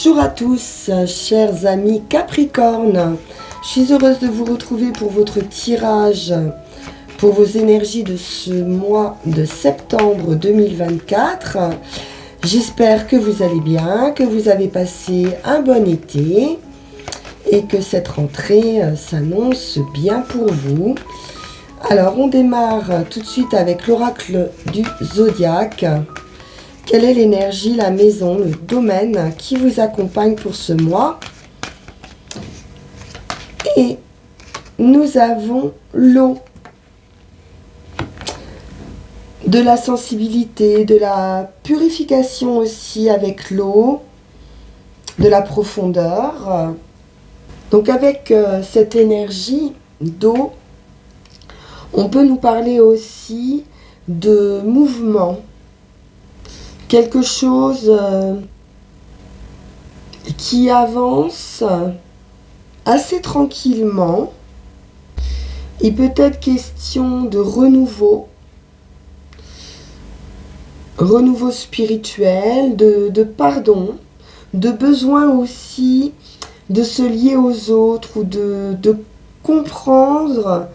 Bonjour à tous, chers amis Capricorne. Je suis heureuse de vous retrouver pour votre tirage pour vos énergies de ce mois de septembre 2024. J'espère que vous allez bien, que vous avez passé un bon été et que cette rentrée s'annonce bien pour vous. Alors, on démarre tout de suite avec l'oracle du zodiaque. Quelle est l'énergie, la maison, le domaine qui vous accompagne pour ce mois? Et nous avons l'eau. De la sensibilité, de la purification aussi avec l'eau, de la profondeur. Donc avec cette énergie d'eau, on peut nous parler aussi de mouvement. Quelque chose qui avance assez tranquillement. Il peut être question de renouveau spirituel, de pardon, de besoin aussi de se lier aux autres ou de comprendre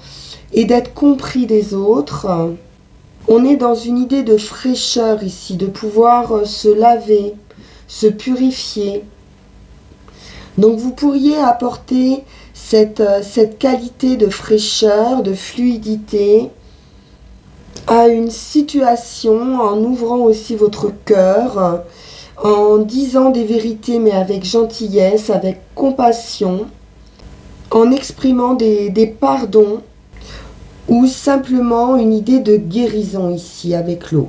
et d'être compris des autres. On est dans une idée de fraîcheur ici, de pouvoir se laver, se purifier. Donc vous pourriez apporter cette qualité de fraîcheur, de fluidité à une situation en ouvrant aussi votre cœur, en disant des vérités mais avec gentillesse, avec compassion, en exprimant des pardons ou simplement une idée de guérison ici avec l'eau.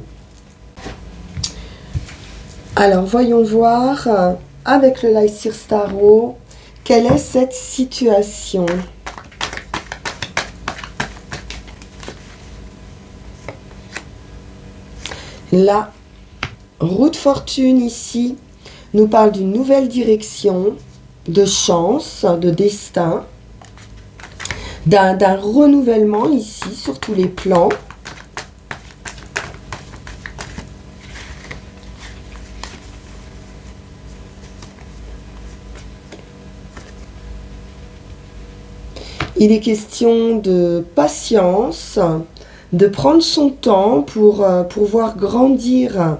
Alors voyons voir avec le Lycir Tarot quelle est cette situation. La roue de fortune ici nous parle d'une nouvelle direction, de chance, de destin, d'un renouvellement ici sur tous les plans. Il est question de patience, de prendre son temps pour voir grandir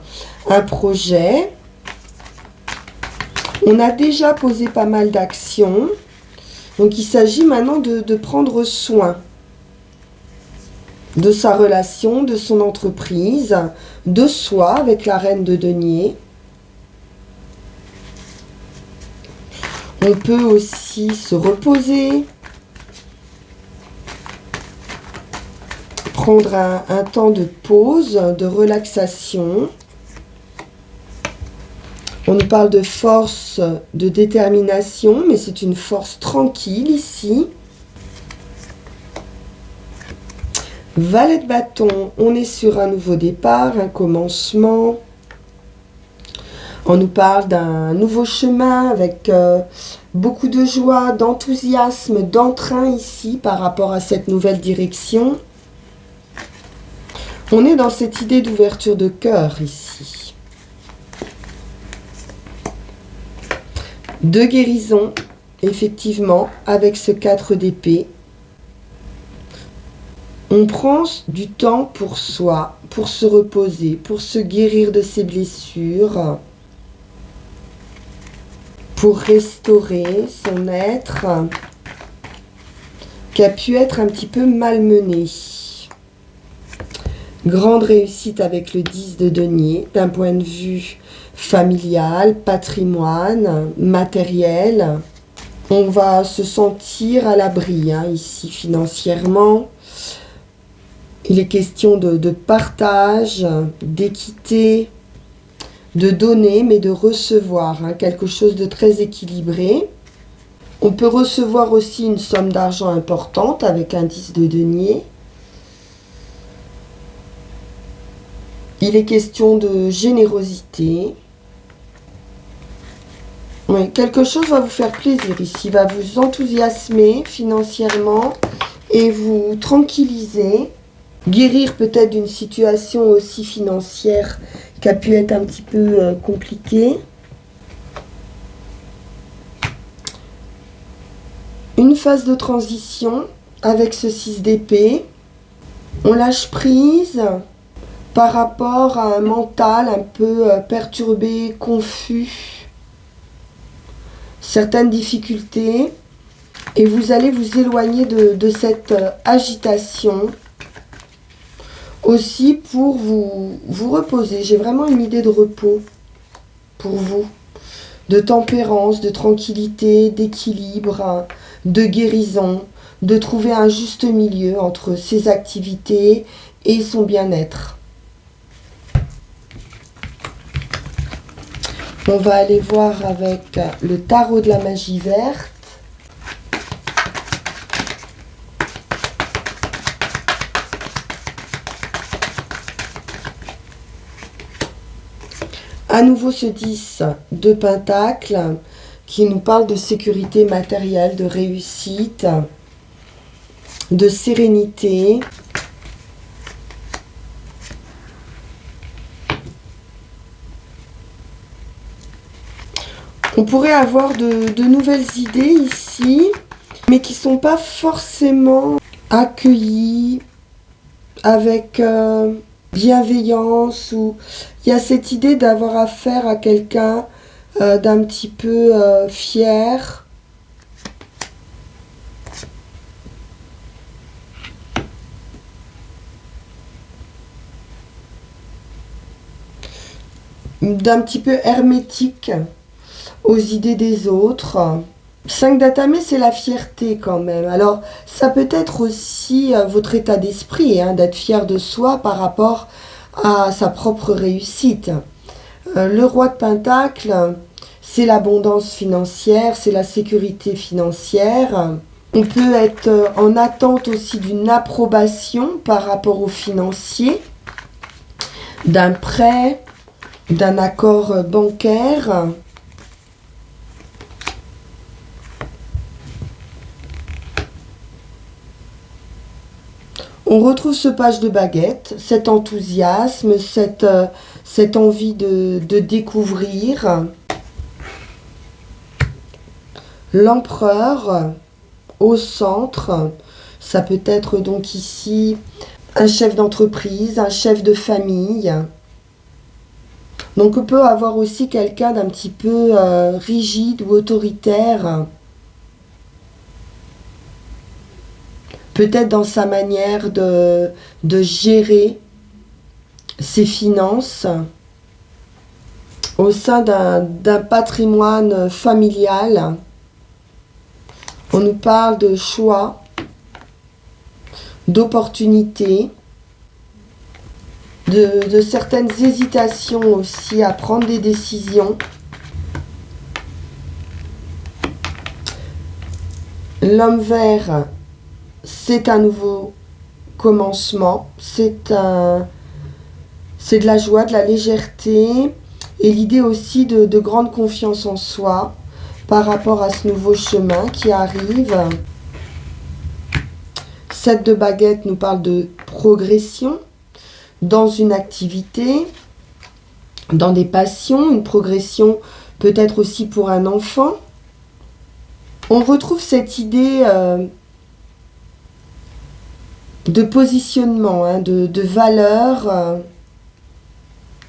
un projet. On a déjà posé pas mal d'actions. Donc, il s'agit maintenant de prendre soin de sa relation, de son entreprise, de soi avec la reine de denier. On peut aussi se reposer, prendre un temps de pause, de relaxation. On nous parle de force, de détermination, mais c'est une force tranquille ici. Valet de bâton, on est sur un nouveau départ, un commencement. On nous parle d'un nouveau chemin avec beaucoup de joie, d'enthousiasme, d'entrain ici par rapport à cette nouvelle direction. On est dans cette idée d'ouverture de cœur ici. De guérison, effectivement, avec ce 4 d'épée. On prend du temps pour soi, pour se reposer, pour se guérir de ses blessures, pour restaurer son être qui a pu être un petit peu malmené. Grande réussite avec le 10 de denier, d'un point de vue familial, patrimoine, matériel. On va se sentir à l'abri ici financièrement. Il est question de partage, d'équité, de donner mais de recevoir, quelque chose de très équilibré. On peut recevoir aussi une somme d'argent importante avec un 10 de denier. Il est question de générosité. Oui, quelque chose va vous faire plaisir ici, va vous enthousiasmer financièrement et vous tranquilliser. Guérir peut-être d'une situation aussi financière qui a pu être un petit peu compliquée. Une phase de transition avec ce 6 d'épée. On lâche prise par rapport à un mental un peu perturbé, confus, certaines difficultés. Et vous allez vous éloigner de cette agitation aussi pour vous reposer. J'ai vraiment une idée de repos pour vous, de tempérance, de tranquillité, d'équilibre, de guérison, de trouver un juste milieu entre ses activités et son bien-être. On va aller voir avec le tarot de la magie verte. À nouveau ce 10 de Pentacle qui nous parle de sécurité matérielle, de réussite, de sérénité. On pourrait avoir de nouvelles idées ici, mais qui ne sont pas forcément accueillies avec bienveillance, ou il y a cette idée d'avoir affaire à quelqu'un d'un petit peu fier. D'un petit peu hermétique aux idées des autres. 5 d'Atamé, c'est la fierté quand même. Alors, ça peut être aussi votre état d'esprit, hein, d'être fier de soi par rapport à sa propre réussite. Le roi de Pentacle, c'est l'abondance financière, c'est la sécurité financière. On peut être en attente aussi d'une approbation par rapport aux financiers, d'un prêt, d'un accord bancaire. On retrouve ce page de baguette, cet enthousiasme, cette envie de découvrir. L'empereur au centre, ça peut être donc ici un chef d'entreprise, un chef de famille. Donc on peut avoir aussi quelqu'un d'un petit peu rigide ou autoritaire. Peut-être dans sa manière de gérer ses finances au sein d'un patrimoine familial. On nous parle de choix, d'opportunités, de certaines hésitations aussi à prendre des décisions. L'homme vert, c'est un nouveau commencement, c'est de la joie, de la légèreté et l'idée aussi de grande confiance en soi par rapport à ce nouveau chemin qui arrive. 7 de baguette nous parle de progression dans une activité, dans des passions, une progression peut-être aussi pour un enfant. On retrouve cette idée de positionnement, hein, de valeur,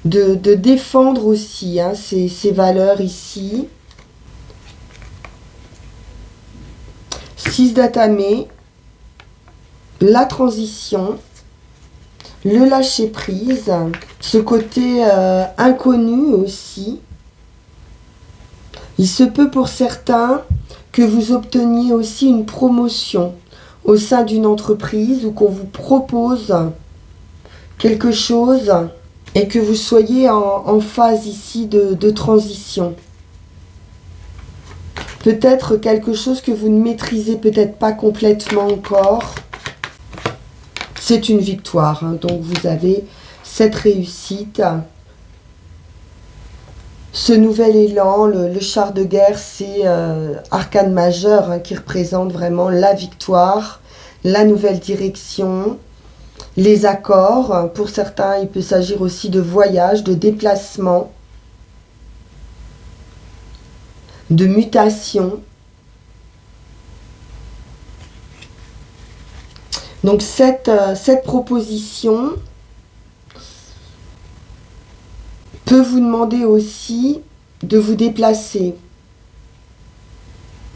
de défendre aussi hein, ces valeurs ici. 6 d'Atamé, la transition, le lâcher prise, ce côté inconnu aussi. Il se peut pour certains que vous obteniez aussi une promotion au sein d'une entreprise ou qu'on vous propose quelque chose et que vous soyez en phase ici de transition. Peut-être quelque chose que vous ne maîtrisez peut-être pas complètement encore. C'est une victoire, hein, donc vous avez cette réussite. Ce nouvel élan, le char de guerre, c'est arcane majeur hein, qui représente vraiment la victoire, la nouvelle direction, les accords. Pour certains, il peut s'agir aussi de voyage, de déplacement, de mutation. Donc cette proposition peut vous demander aussi de vous déplacer.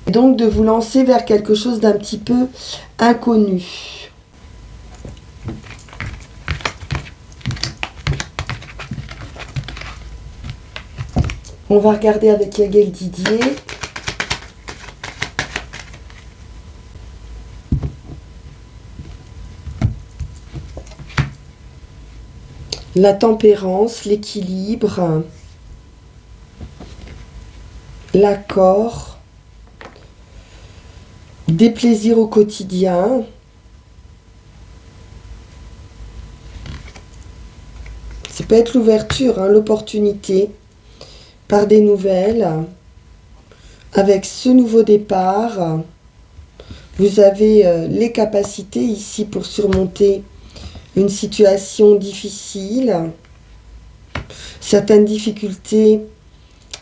Et donc de vous lancer vers quelque chose d'un petit peu inconnu. On va regarder avec Yael Didier. La tempérance, l'équilibre, l'accord, des plaisirs au quotidien. Ça peut être l'ouverture, hein, l'opportunité par des nouvelles. Avec ce nouveau départ, vous avez les capacités ici pour surmonter une situation difficile, certaines difficultés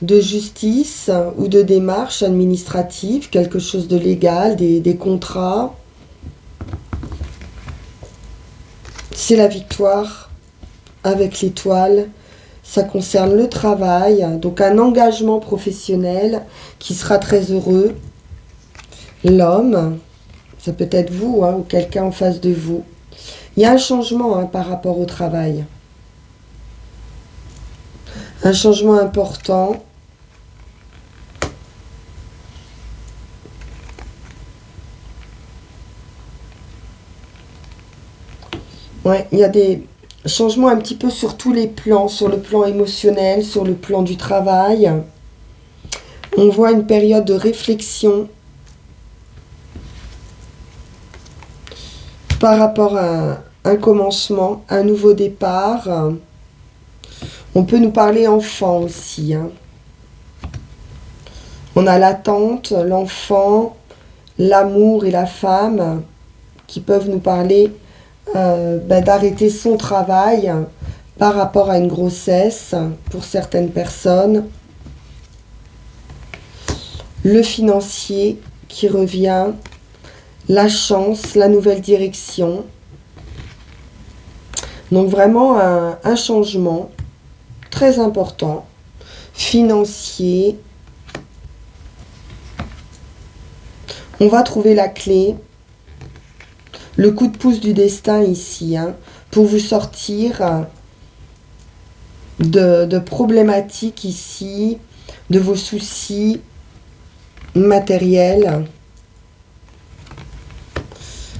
de justice ou de démarche administrative, quelque chose de légal, des contrats. C'est la victoire avec l'étoile. Ça concerne le travail, donc un engagement professionnel qui sera très heureux. L'homme, ça peut être vous, hein, ou quelqu'un en face de vous. Il y a un changement, hein, par rapport au travail. Un changement important. Ouais, il y a des changements un petit peu sur tous les plans, sur le plan émotionnel, sur le plan du travail. On voit une période de réflexion par rapport à un commencement, un nouveau départ. On peut nous parler enfant aussi, hein. On a l'attente, l'enfant, l'amour et la femme qui peuvent nous parler d'arrêter son travail par rapport à une grossesse pour certaines personnes. Le financier qui revient, la chance, la nouvelle direction. Donc vraiment un changement très important, financier. On va trouver la clé, le coup de pouce du destin ici, hein, pour vous sortir de problématiques ici, de vos soucis matériels.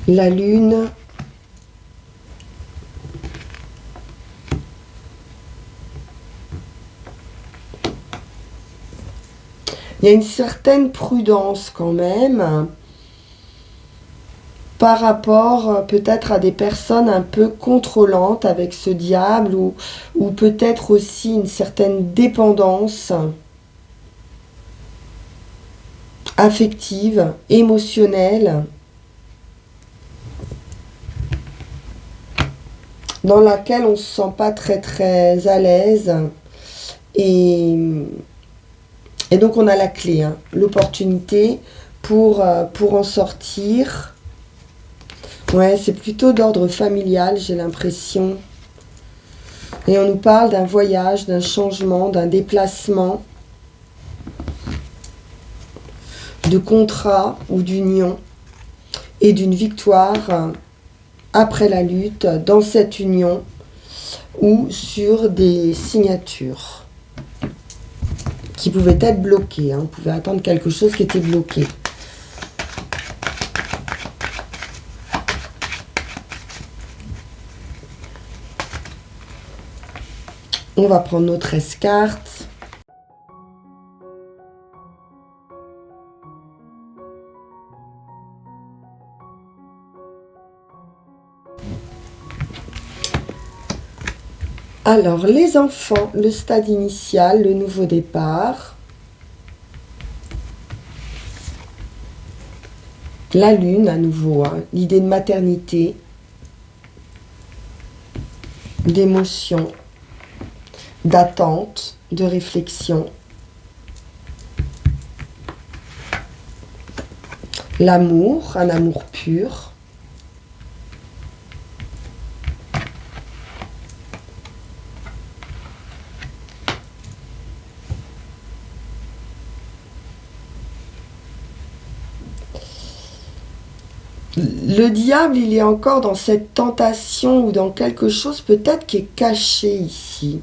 La lune. Il y a une certaine prudence quand même par rapport peut-être à des personnes un peu contrôlantes avec ce diable ou peut-être aussi une certaine dépendance affective, émotionnelle, dans laquelle on ne se sent pas très très à l'aise. Et donc on a la clé, hein, l'opportunité pour en sortir. Ouais, c'est plutôt d'ordre familial, j'ai l'impression. Et on nous parle d'un voyage, d'un changement, d'un déplacement, de contrat ou d'union et d'une victoire après la lutte dans cette union ou sur des signatures qui pouvaient être bloquées, hein. On pouvait attendre quelque chose qui était bloqué. On va prendre nos 13 cartes. Alors, les enfants, le stade initial, le nouveau départ. La lune, à nouveau, hein, l'idée de maternité, d'émotion, d'attente, de réflexion. L'amour, un amour pur. Le diable, il est encore dans cette tentation ou dans quelque chose peut-être qui est caché ici.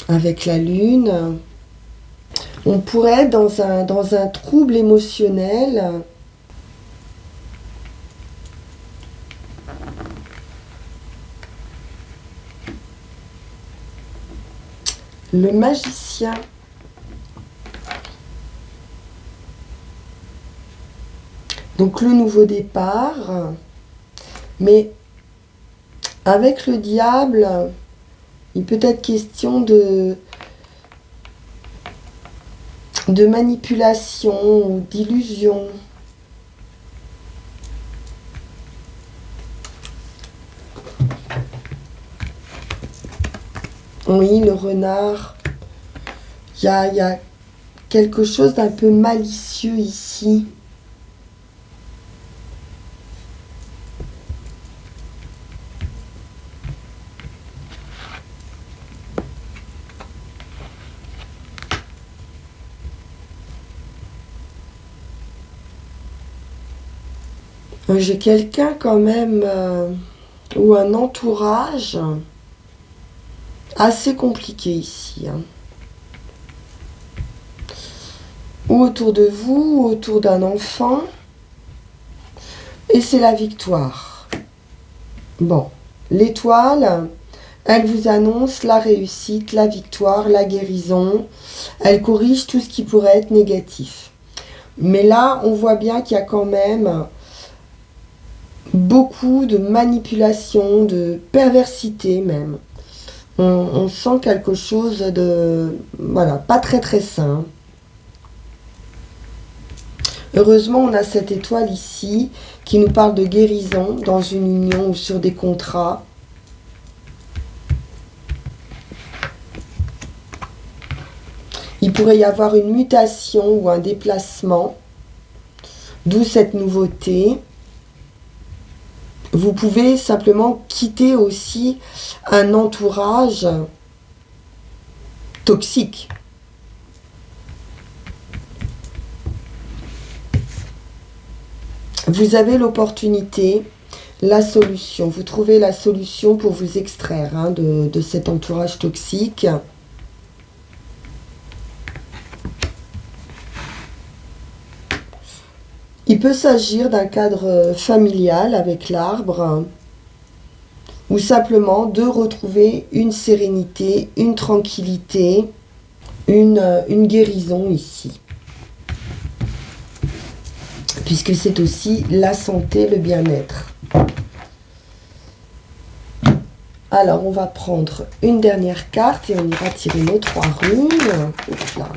Avec la lune, on pourrait être dans un trouble émotionnel. Le magicien. Donc le nouveau départ. Mais avec le diable, il peut être question de manipulation ou d'illusion. Oui, le renard. Il y a quelque chose d'un peu malicieux ici. J'ai quelqu'un quand même, ou un entourage assez compliqué ici. Hein. Ou autour de vous, ou autour d'un enfant. Et c'est la victoire. Bon, l'étoile, elle vous annonce la réussite, la victoire, la guérison. Elle corrige tout ce qui pourrait être négatif. Mais là, on voit bien qu'il y a quand même beaucoup de manipulation, de perversité même. On sent quelque chose de, voilà, pas très très sain. Heureusement, on a cette étoile ici qui nous parle de guérison dans une union ou sur des contrats. Il pourrait y avoir une mutation ou un déplacement, d'où cette nouveauté. Vous pouvez simplement quitter aussi un entourage toxique. Vous avez l'opportunité, la solution. Vous trouvez la solution pour vous extraire de cet entourage toxique. Il peut s'agir d'un cadre familial avec l'arbre ou simplement de retrouver une sérénité, une tranquillité, une guérison ici. Puisque c'est aussi la santé, le bien-être. Alors, on va prendre une dernière carte et on ira tirer nos 3 runes. Oups là.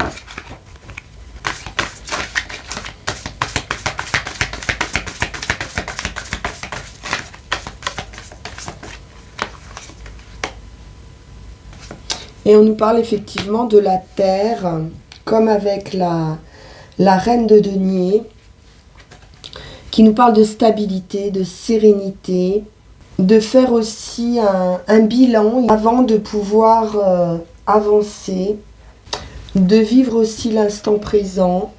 Et on nous parle effectivement de la terre, comme avec la reine de denier, qui nous parle de stabilité, de sérénité, de faire aussi un bilan avant de pouvoir avancer, de vivre aussi l'instant présent,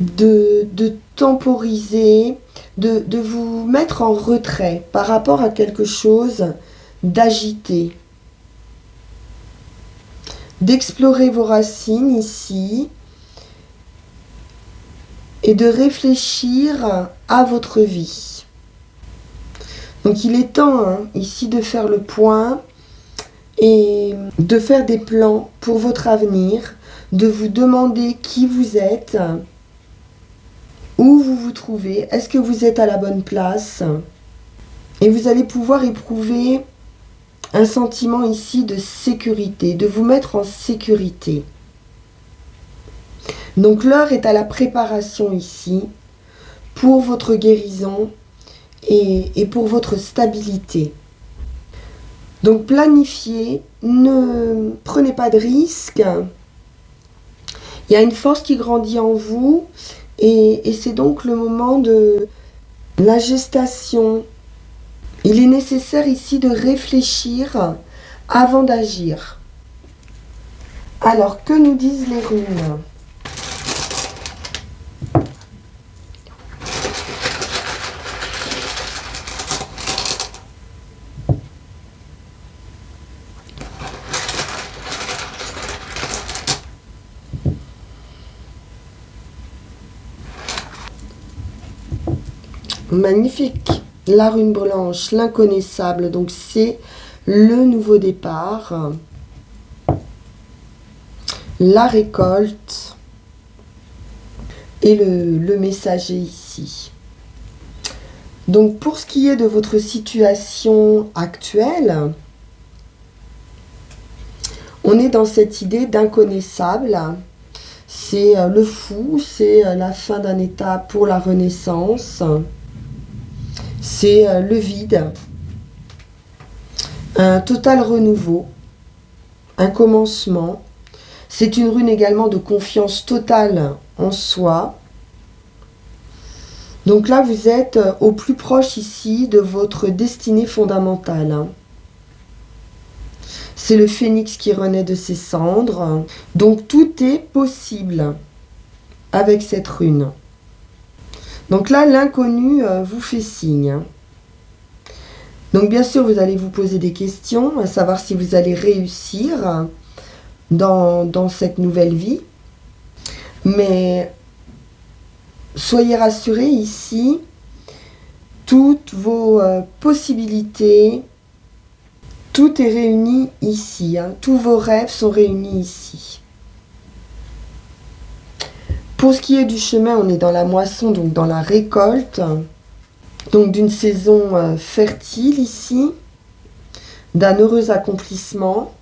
de temporiser, de vous mettre en retrait par rapport à quelque chose d'agité. D'explorer vos racines ici et de réfléchir à votre vie. Donc il est temps ici de faire le point et de faire des plans pour votre avenir, de vous demander qui vous êtes, où vous vous trouvez, est-ce que vous êtes à la bonne place, et vous allez pouvoir éprouver un sentiment ici de sécurité, de vous mettre en sécurité. Donc l'heure est à la préparation ici pour votre guérison et pour votre stabilité. Donc planifiez, ne prenez pas de risques. Il y a une force qui grandit en vous et c'est donc le moment de la gestation. Il est nécessaire ici de réfléchir avant d'agir. Alors, que nous disent les runes ? Magnifique. La rune blanche, l'inconnaissable. Donc, c'est le nouveau départ. La récolte. Et le messager ici. Donc, pour ce qui est de votre situation actuelle, on est dans cette idée d'inconnaissable. C'est le fou, c'est la fin d'un état pour la renaissance. C'est le vide. Un total renouveau. Un commencement. C'est une rune également de confiance totale en soi. Donc là, vous êtes au plus proche ici de votre destinée fondamentale. C'est le phénix qui renaît de ses cendres. Donc tout est possible avec cette rune. Donc là, l'inconnu vous fait signe. Donc bien sûr, vous allez vous poser des questions, à savoir si vous allez réussir dans cette nouvelle vie. Mais soyez rassurés ici, toutes vos possibilités, tout est réuni ici. Tous vos rêves sont réunis ici. Pour ce qui est du chemin, on est dans la moisson, donc dans la récolte. Donc d'une saison fertile ici, d'un heureux accomplissement.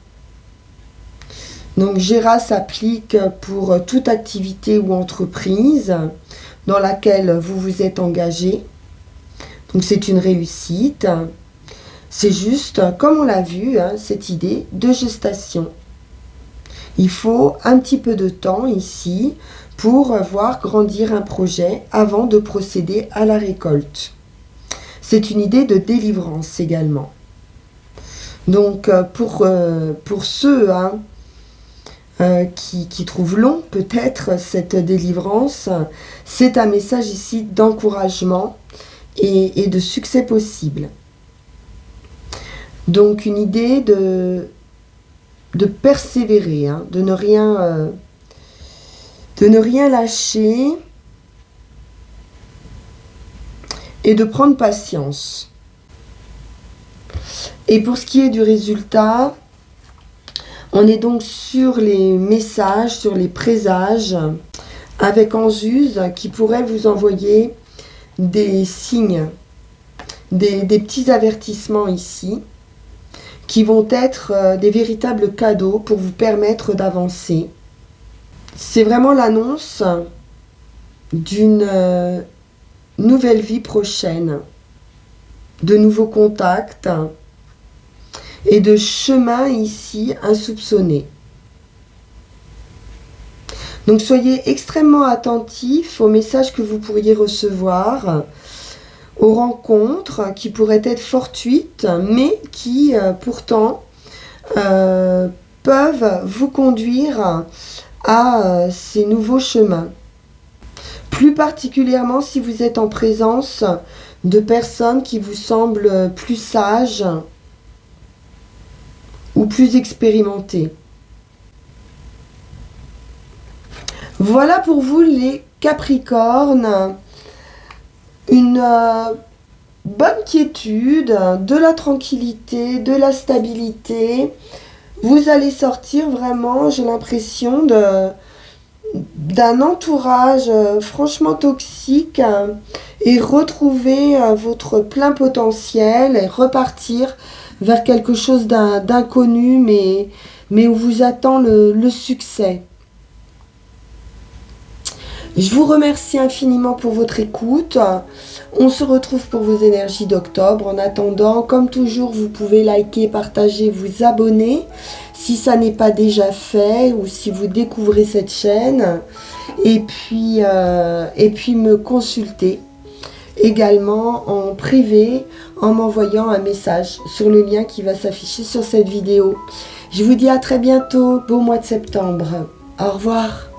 Donc Géra s'applique pour toute activité ou entreprise dans laquelle vous vous êtes engagé. Donc c'est une réussite. C'est juste, comme on l'a vu, cette idée de gestation. Il faut un petit peu de temps ici pour voir grandir un projet avant de procéder à la récolte. C'est une idée de délivrance également. Donc pour ceux qui trouvent long peut-être cette délivrance, c'est un message ici d'encouragement et de succès possible. Donc une idée de persévérer, de ne rien lâcher et de prendre patience. Et pour ce qui est du résultat, on est donc sur les messages, sur les présages, avec Anzuse qui pourrait vous envoyer des signes, des petits avertissements ici, qui vont être des véritables cadeaux pour vous permettre d'avancer. C'est vraiment l'annonce d'une nouvelle vie prochaine, de nouveaux contacts et de chemins ici insoupçonnés. Donc soyez extrêmement attentifs aux messages que vous pourriez recevoir, aux rencontres qui pourraient être fortuites, mais qui pourtant peuvent vous conduire à ces nouveaux chemins. Plus particulièrement si vous êtes en présence de personnes qui vous semblent plus sages ou plus expérimentées. Voilà pour vous les Capricornes. Une bonne quiétude, de la tranquillité, de la stabilité. Vous allez sortir vraiment, j'ai l'impression, d'un entourage franchement toxique et retrouver votre plein potentiel et repartir vers quelque chose d'inconnu, mais où vous attend le succès. Je vous remercie infiniment pour votre écoute. On se retrouve pour vos énergies d'octobre. En attendant, comme toujours, vous pouvez liker, partager, vous abonner si ça n'est pas déjà fait ou si vous découvrez cette chaîne. Et puis me consulter également en privé en m'envoyant un message sur le lien qui va s'afficher sur cette vidéo. Je vous dis à très bientôt. Beau mois de septembre. Au revoir.